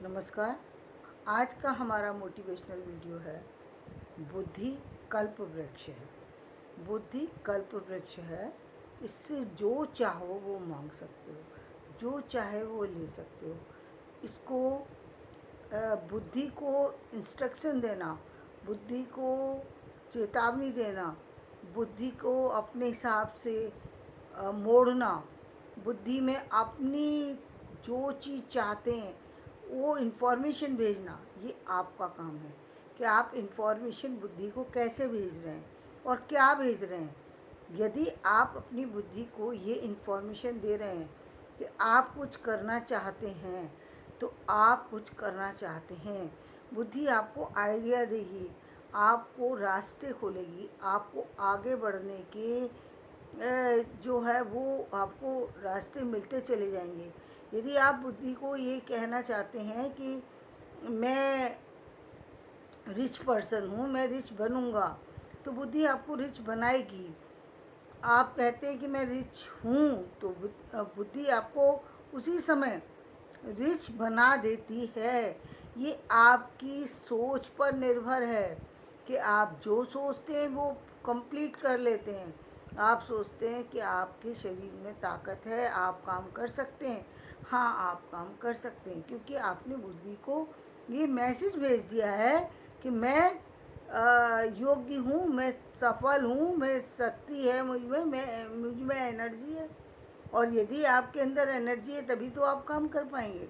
नमस्कार। आज का हमारा मोटिवेशनल वीडियो है बुद्धि कल्प वृक्ष है। बुद्धि कल्प वृक्ष है। इससे जो चाहो वो मांग सकते हो, जो चाहे वो ले सकते हो। इसको बुद्धि को इंस्ट्रक्शन देना, बुद्धि को चेतावनी देना, बुद्धि को अपने हिसाब से मोड़ना, बुद्धि में अपनी जो चीज़ चाहते हैं वो इन्फॉर्मेशन भेजना, ये आपका काम है कि आप इन्फॉर्मेशन बुद्धि को कैसे भेज रहे हैं और क्या भेज रहे हैं। यदि आप अपनी बुद्धि को ये इन्फॉर्मेशन दे रहे हैं कि आप कुछ करना चाहते हैं, तो आप कुछ करना चाहते हैं। बुद्धि आपको आइडिया देगी, आपको रास्ते खोलेगी, आपको आगे बढ़ने के जो है वो आपको रास्ते मिलते चले जाएंगे। यदि आप बुद्धि को ये कहना चाहते हैं कि मैं रिच पर्सन हूँ, मैं रिच बनूँगा, तो बुद्धि आपको रिच बनाएगी। आप कहते हैं कि मैं रिच हूँ, तो बुद्धि आपको उसी समय रिच बना देती है। ये आपकी सोच पर निर्भर है कि आप जो सोचते हैं वो कंप्लीट कर लेते हैं। आप सोचते हैं कि आपके शरीर में ताकत है, आप काम कर सकते हैं। हाँ, आप काम कर सकते हैं क्योंकि आपने बुद्धि को ये मैसेज भेज दिया है कि मैं योग्य हूँ, मैं सफल हूँ, मैं शक्ति है मुझ में एनर्जी है। और यदि आपके अंदर एनर्जी है तभी तो आप काम कर पाएंगे।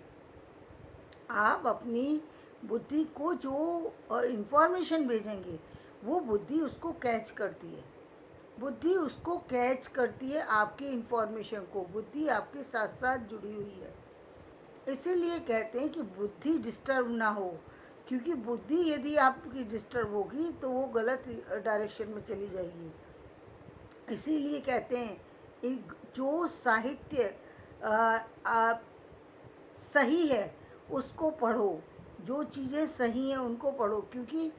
आप अपनी बुद्धि को जो इन्फॉर्मेशन भेजेंगे वो बुद्धि उसको कैच करती है। बुद्धि उसको कैच करती है, आपकी इन्फॉर्मेशन को। बुद्धि आपके साथ साथ जुड़ी हुई है। इसीलिए कहते हैं कि बुद्धि डिस्टर्ब ना हो, क्योंकि बुद्धि यदि आपकी डिस्टर्ब होगी तो वो गलत डायरेक्शन में चली जाएगी। इसीलिए कहते हैं जो साहित्य सही है उसको पढ़ो, जो चीज़ें सही हैं उनको पढ़ो, क्योंकि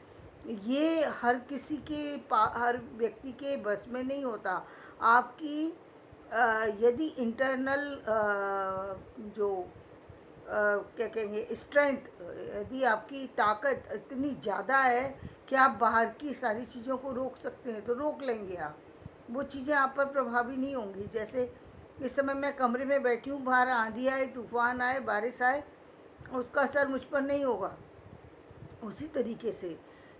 ये हर किसी के हर व्यक्ति के बस में नहीं होता। आपकी यदि इंटरनल जो क्या कहेंगे स्ट्रेंथ, यदि आपकी ताकत इतनी ज़्यादा है कि आप बाहर की सारी चीज़ों को रोक सकते हैं तो रोक लेंगे आप। वो चीज़ें आप पर प्रभावी नहीं होंगी। जैसे इस समय मैं कमरे में बैठी हूँ, बाहर आंधी आए, तूफान आए, बारिश आए, उसका असर मुझ पर नहीं होगा। उसी तरीके से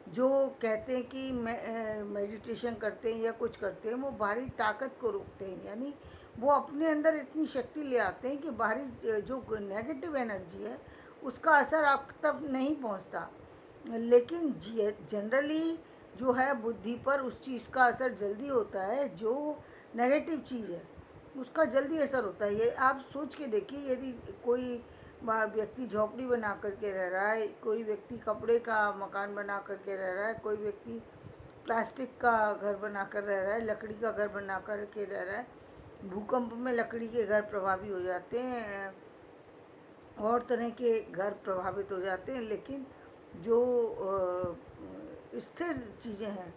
जो कहते हैं कि मेडिटेशन करते हैं या कुछ करते हैं, वो बाहरी ताकत को रोकते हैं। यानी वो अपने अंदर इतनी शक्ति ले आते हैं कि बाहरी जो नेगेटिव एनर्जी है उसका असर आप तक नहीं पहुंचता। लेकिन जनरली जो है बुद्धि पर उस चीज़ का असर जल्दी होता है। जो नेगेटिव चीज़ है उसका जल्दी असर होता है। ये आप सोच के देखिए, यदि कोई व्यक्ति झोपड़ी बना करके रह रहा है, कोई व्यक्ति कपड़े का मकान बना करके रह रहा है, कोई व्यक्ति प्लास्टिक का घर बना कर रह रहा है, लकड़ी का घर बना करके रह रहा है, भूकंप में लकड़ी के घर प्रभावी हो जाते हैं और तरह के घर प्रभावित हो जाते हैं। लेकिन जो स्थिर चीज़ें हैं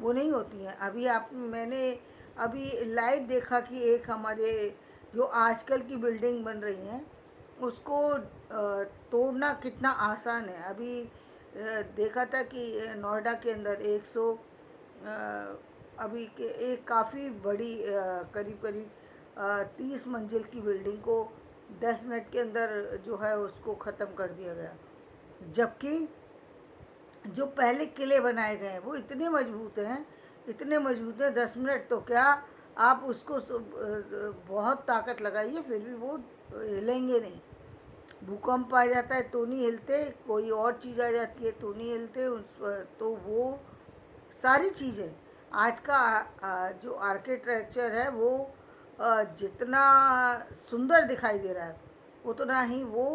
वो नहीं होती हैं। मैंने अभी लाइव देखा कि एक हमारे जो आजकल की बिल्डिंग बन रही हैं उसको तोड़ना कितना आसान है। अभी देखा था कि नोएडा के अंदर 100 अभी के एक काफ़ी बड़ी करीब करीब 30 मंजिल की बिल्डिंग को 10 मिनट के अंदर जो है उसको ख़त्म कर दिया गया। जबकि जो पहले किले बनाए गए हैं वो इतने मजबूत हैं, इतने मजबूत हैं। 10 मिनट तो क्या, आप उसको बहुत ताकत लगाइए फिर भी वो हिलेंगे नहीं। भूकंप आ जाता है तो नहीं हिलते, कोई और चीज़ आ जाती है तो नहीं हिलते। तो वो सारी चीज़ें आज का जो आर्किटेक्चर है वो जितना सुंदर दिखाई दे रहा है उतना ही वो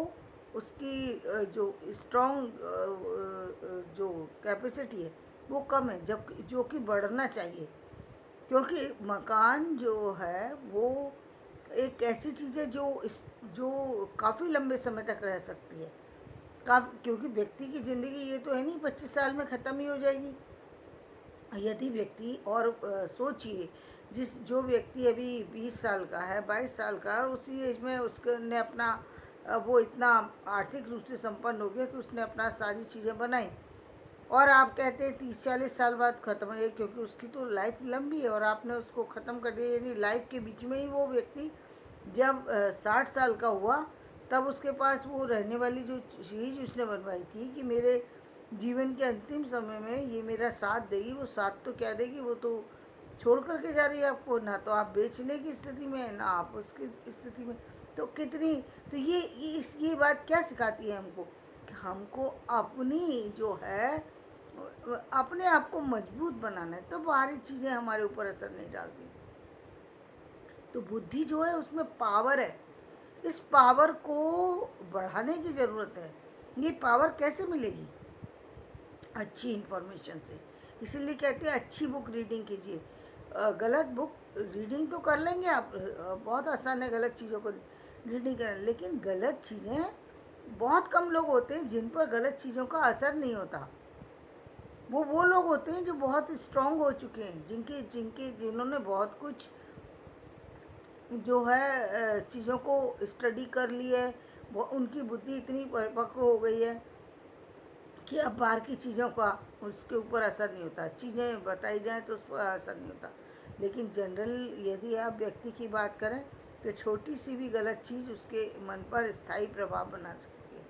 उसकी जो स्ट्रॉन्ग जो कैपेसिटी है वो कम है, जब जो कि बढ़ना चाहिए। क्योंकि मकान जो है वो एक ऐसी चीज़ है जो काफ़ी लंबे समय तक रह सकती है। क्योंकि व्यक्ति की ज़िंदगी ये तो है नहीं 25 साल में ख़त्म ही हो जाएगी। यदि व्यक्ति और सोचिए, जो व्यक्ति अभी 20 साल का है, 22 साल का है, उसी एज में उसने अपना वो इतना आर्थिक रूप से संपन्न हो गया कि उसने अपना सारी चीज़ें बनाई, और आप कहते हैं 30-40 साल बाद ख़त्म है, क्योंकि उसकी तो लाइफ लंबी है और आपने उसको ख़त्म कर दिया। यानी लाइफ के बीच में ही वो व्यक्ति जब 60 साल का हुआ, तब उसके पास वो रहने वाली जो चीज़ उसने बनवाई थी कि मेरे जीवन के अंतिम समय में ये मेरा साथ देगी, वो साथ तो क्या देगी, वो तो छोड़ करके जा रही है आपको। ना तो आप बेचने की स्थिति में, ना आप उसकी स्थिति में। तो कितनी, तो ये बात क्या सिखाती है हमको कि हमको अपनी जो है अपने आप को मजबूत बनाना है, तो बाहरी चीज़ें हमारे ऊपर असर नहीं डालती। तो बुद्धि जो है उसमें पावर है, इस पावर को बढ़ाने की ज़रूरत है। ये पावर कैसे मिलेगी? अच्छी इन्फॉर्मेशन से। इसीलिए कहते हैं अच्छी बुक रीडिंग कीजिए। गलत बुक रीडिंग तो कर लेंगे आप, बहुत आसान है गलत चीज़ों को रीडिंग करना, लेकिन गलत चीज़ें, बहुत कम लोग होते हैं जिन पर गलत चीज़ों का असर नहीं होता। वो लोग होते हैं जो बहुत स्ट्रांग हो चुके हैं, जिनके जिनके जिन्होंने बहुत कुछ जो है चीज़ों को स्टडी कर ली है, वो उनकी बुद्धि इतनी परिपक्व हो गई है कि अब बाहर की चीज़ों का उसके ऊपर असर नहीं होता। चीज़ें बताई जाएँ तो उस पर असर नहीं होता। लेकिन जनरल यदि आप व्यक्ति की बात करें तो छोटी सी भी गलत चीज़ उसके मन पर स्थायी प्रभाव बना सकती है।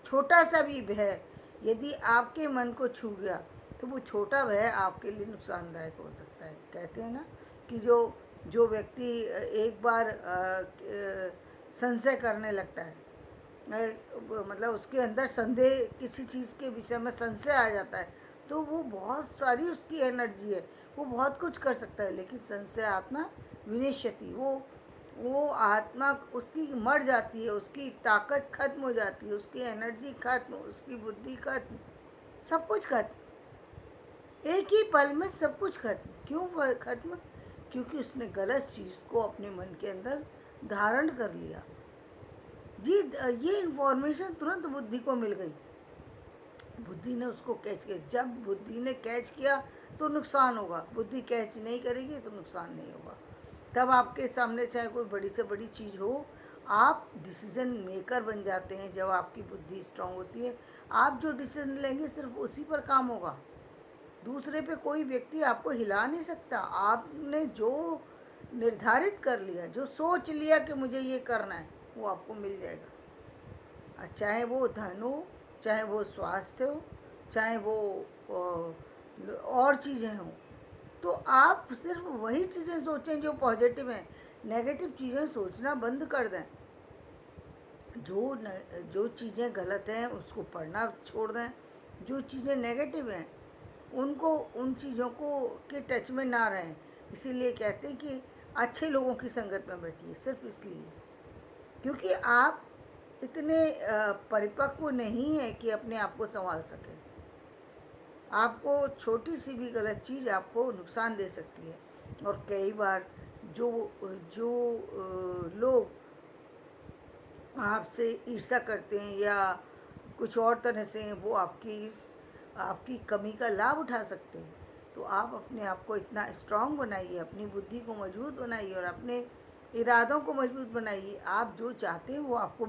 छोटा सा भी भय यदि आपके मन को छू गया तो वो छोटा भय आपके लिए नुकसानदायक हो सकता है। कहते हैं ना कि जो जो व्यक्ति एक बार संशय करने लगता है, मतलब उसके अंदर संदेह, किसी चीज़ के विषय में संशय आ जाता है, तो वो बहुत सारी उसकी एनर्जी है, वो बहुत कुछ कर सकता है, लेकिन संशय आत्मा विनश्यति, वो आत्मा उसकी मर जाती है, उसकी ताकत खत्म हो जाती है, उसकी एनर्जी खत्म, उसकी बुद्धि खत्म, सब कुछ खत्म। एक ही पल में सब कुछ खत्म। क्यों खत्म? क्योंकि उसने गलत चीज़ को अपने मन के अंदर धारण कर लिया। जी, ये इन्फॉर्मेशन तुरंत बुद्धि को मिल गई, बुद्धि ने उसको कैच किया। जब बुद्धि ने कैच किया तो नुकसान होगा, बुद्धि कैच नहीं करेगी तो नुकसान नहीं होगा। तब आपके सामने चाहे कोई बड़ी से बड़ी चीज़ हो, आप डिसीजन मेकर बन जाते हैं जब आपकी बुद्धि स्ट्रांग होती है। आप जो डिसीजन लेंगे सिर्फ उसी पर काम होगा, दूसरे पे कोई व्यक्ति आपको हिला नहीं सकता। आपने जो निर्धारित कर लिया, जो सोच लिया कि मुझे ये करना है, वो आपको मिल जाएगा। चाहे वो धन हो, चाहे वो स्वास्थ्य हो, चाहे वो और चीज़ें हों, तो आप सिर्फ वही चीज़ें सोचें जो पॉजिटिव हैं। नेगेटिव चीज़ें सोचना बंद कर दें। जो चीज़ें गलत हैं उसको पढ़ना छोड़ दें। जो चीज़ें नेगेटिव हैं उनको, उन चीज़ों को के टच में ना रहें। इसीलिए कहते हैं कि अच्छे लोगों की संगत में बैठिए, सिर्फ इसलिए क्योंकि आप इतने परिपक्व नहीं है कि अपने आप को संभाल सकें। आपको छोटी सी भी गलत चीज़ आपको नुकसान दे सकती है। और कई बार जो जो लोग आपसे ईर्ष्या करते हैं या कुछ और तरह से, वो आपकी कमी का लाभ उठा सकते हैं। तो आप अपने आप को इतना स्ट्रांग बनाइए, अपनी बुद्धि को मजबूत बनाइए और अपने इरादों को मजबूत बनाइए। आप जो चाहते हैं वो आपको